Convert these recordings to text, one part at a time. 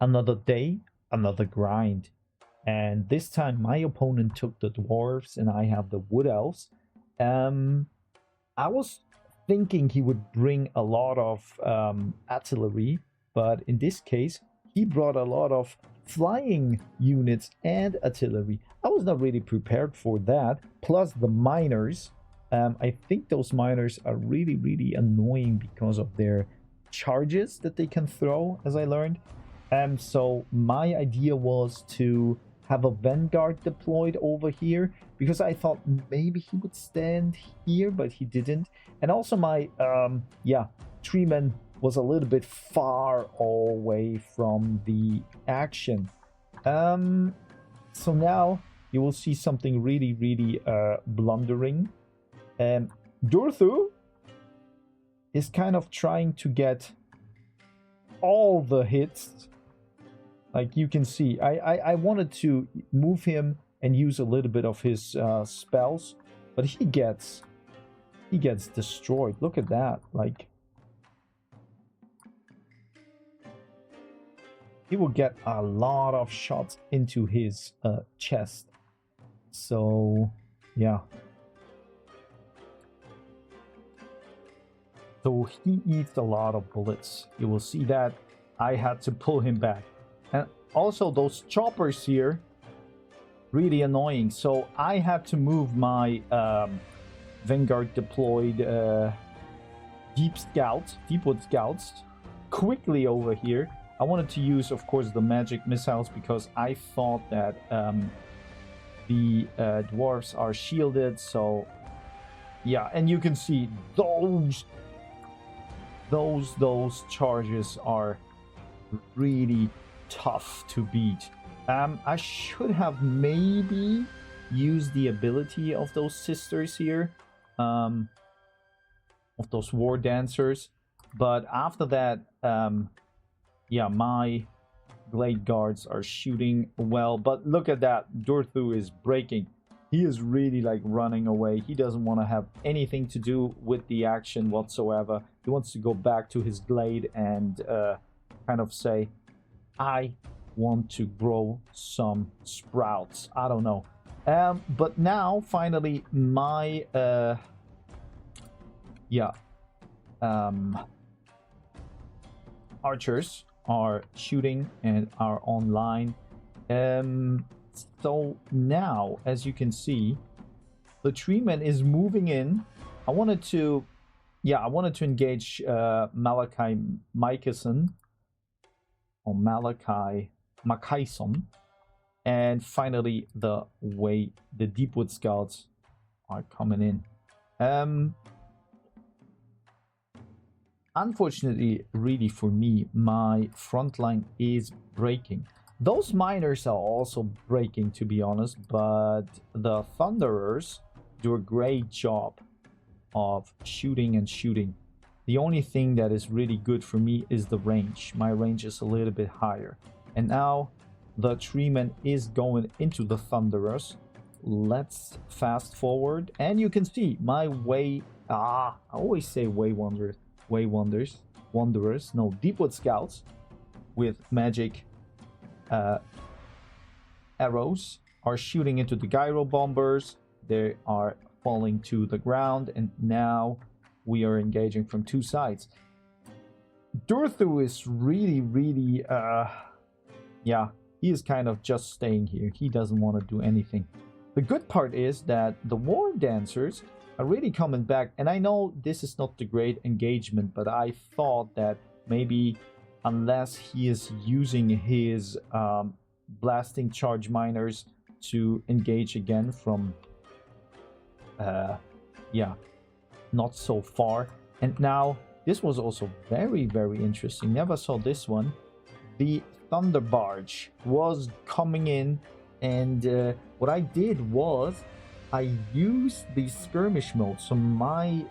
Another day, another grind. And this time my opponent took the dwarves and I have the wood elves. Um, I was thinking he would bring a lot of artillery, but in this case, he brought a lot of flying units and artillery. I was not really prepared for that. Plus the miners. I think those miners are really, really annoying because of their charges that they can throw, as I learned. So my idea was to have a vanguard deployed over here because I thought maybe he would stand here, but he didn't. And also my treeman was a little bit far away from the action. So now you will see something really, really blundering. Durthu is kind of trying to get all the hits. Like you can see, I wanted to move him and use a little bit of his spells, but he gets destroyed. Look at that. Like he will get a lot of shots into his chest. So yeah. So he eats a lot of bullets. You will see that I had to pull him back. And also those choppers here, really annoying. So I had to move my Vanguard deployed Deepwood Scouts quickly over here. I wanted to use, of course, the magic missiles because I thought that the dwarves are shielded. So yeah, and you can see those charges are really tough to beat. I should have maybe used the ability of those sisters here, of those war dancers, but after that, yeah, my blade guards are shooting well. But look at that, Durthu is breaking. He is really like running away. He doesn't want to have anything to do with the action whatsoever. He wants to go back to his glade and kind of say, I want to grow some sprouts. I don't know. But now, finally, my archers are shooting and are online. So now, as you can see, the treeman is moving in. I wanted to engage Malachi Mikason, or Malachi Makaison. And finally, the Deepwood Scouts are coming in. Unfortunately, really for me, my front line is breaking. Those miners are also breaking, to be honest, but the Thunderers do a great job of shooting and shooting. The only thing that is really good for me is the range. My range is a little bit higher. And now the treeman is going into the Thunderers. Let's fast forward. And you can see my I always say Wanderers. No, Deepwood Scouts with magic arrows are shooting into the gyro bombers. They are falling to the ground, and now we are engaging from two sides. Durthu is really, really, he is kind of just staying here. He doesn't want to do anything. The good part is that the war dancers are really coming back, and I know this is not the great engagement, but I thought that maybe unless he is using his blasting charge miners to engage again from not so far. And now this was also very, very interesting. Never saw this one. The Thunder Barge was coming in, and what I did was I used the skirmish mode, so my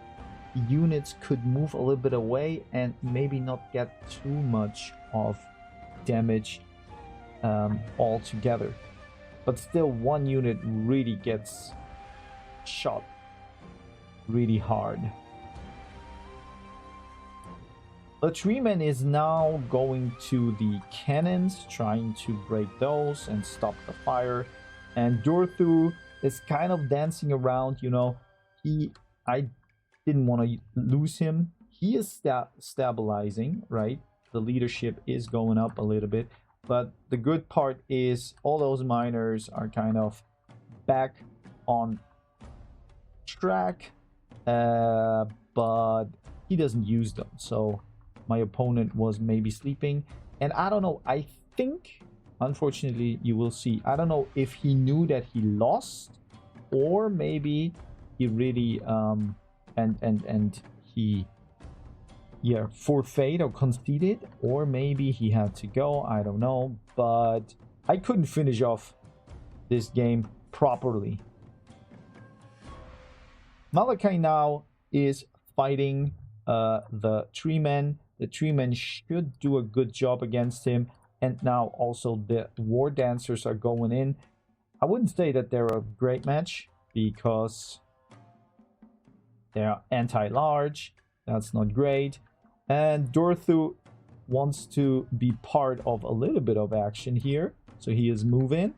units could move a little bit away and maybe not get too much of damage altogether. But still, one unit really gets shot really hard. The Treeman is now going to the cannons, trying to break those and stop the fire. And Dorthu is kind of dancing around, you know. I didn't want to lose him. He is stabilizing, right? The leadership is going up a little bit. But the good part is all those miners are kind of back on track. But he doesn't use them. So my opponent was maybe sleeping. And I don't know. I think, unfortunately, you will see. I don't know if he knew that he lost, or maybe he really and he forfeit or conceded, or maybe he had to go. I don't know, but I couldn't finish off this game properly. Malachi now is fighting the Treeman. The Treeman should do a good job against him, and now also the War Dancers are going in. I wouldn't say that they're a great match because they're anti-large. That's not great. And Dorthu wants to be part of a little bit of action here, so he is moving.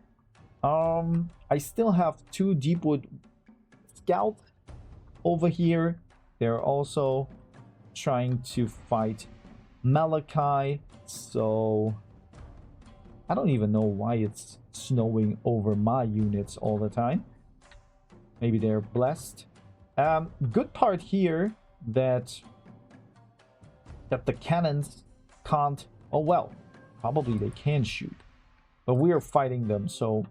I still have 2 Deepwood Scouts over here. They're also trying to fight Malachi, so I don't even know why it's snowing over my units all the time. Maybe they're blessed. Good part here that the cannons can't, oh well, probably they can shoot, but we are fighting them, so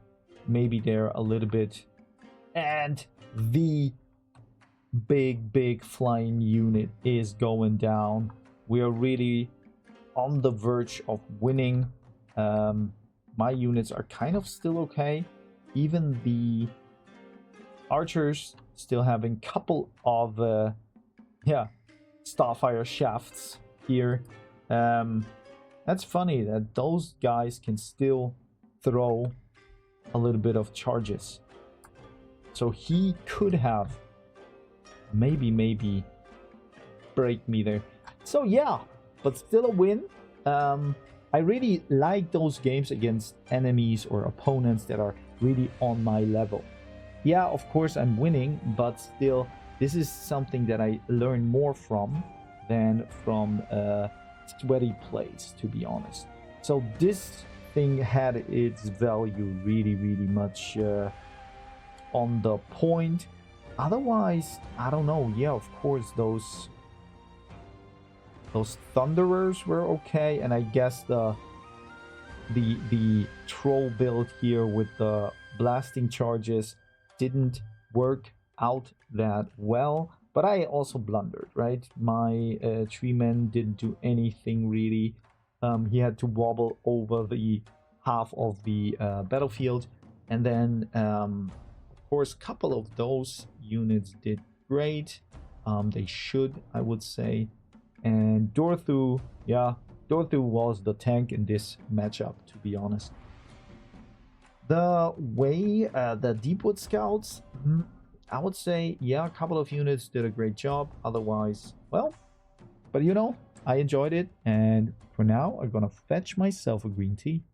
maybe they're a little bit. And the big flying unit is going down. We are really on the verge of winning. My units are kind of still okay. Even the archers still having a couple of starfire shafts here. That's funny that those guys can still throw a little bit of charges, so he could have maybe break me there. So yeah, but still a win. I really like those games against enemies or opponents that are really on my level. Yeah, of course I'm winning, but still this is something that I learn more from than from sweaty plays, to be honest. So this thing had its value really much on the point. Otherwise, I don't know. Yeah, of course those Thunderers were okay, and I guess the troll build here with the blasting charges didn't work out that well. But I also blundered, right? My Treeman didn't do anything really. He had to wobble over the half of the battlefield, and then of course a couple of those units did great. They should, I would say. And Dorthu, yeah, Dorthu was the tank in this matchup, to be honest. The way the Deepwood Scouts, I would say, yeah, a couple of units did a great job. Otherwise, well, but you know, I enjoyed it. And for now, I'm gonna fetch myself a green tea.